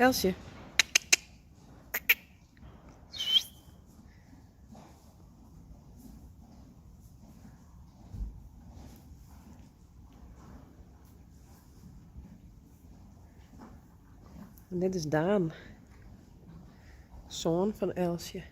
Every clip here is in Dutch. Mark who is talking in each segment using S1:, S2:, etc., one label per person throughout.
S1: Elsje. En dit is Daan. Zoon van Elsje.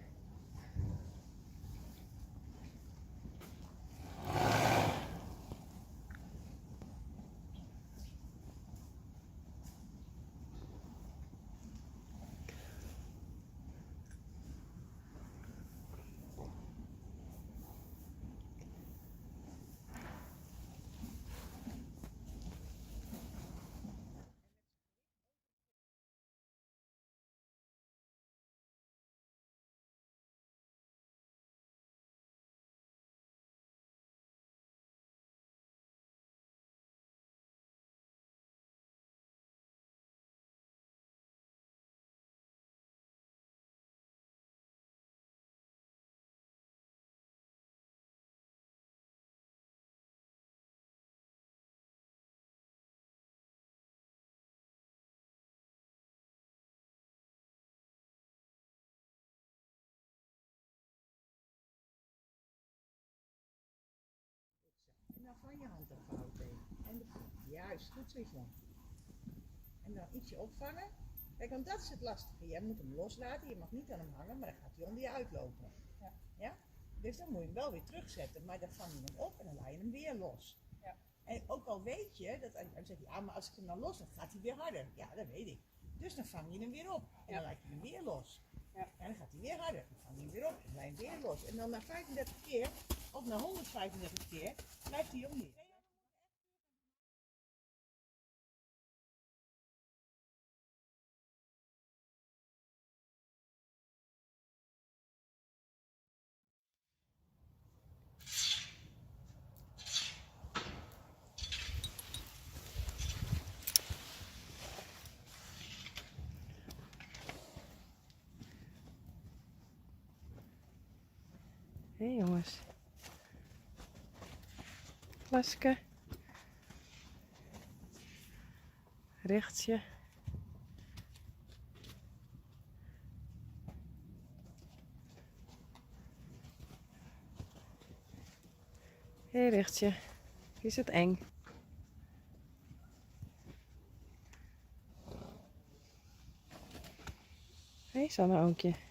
S2: En dan van je hand afhouden. En de voet. Juist, goed zo Yvonne. En dan ietsje opvangen. Kijk, want dat is het lastige. Jij moet hem loslaten, je mag niet aan hem hangen, maar dan gaat hij onder je uitlopen. Ja. Ja? Dus dan moet je hem wel weer terugzetten, maar dan vang je hem op en dan laat je hem weer los. Ja. En ook al weet je, dan zeg je, ja, maar als ik hem dan los laat, gaat hij weer harder. Ja, dat weet ik. Dus dan vang je hem weer op en dan laat je hem weer los. Ja. En dan gaat hij weer harder. Dan vang je hem weer op en dan laat je hem weer los. En dan na 35 keer, of na 135 keer, blijft hij om niet.
S1: Hé jongens. Plasken. Richtje. Hé Richtje. Is het eng? Hé Sanne Oonkje.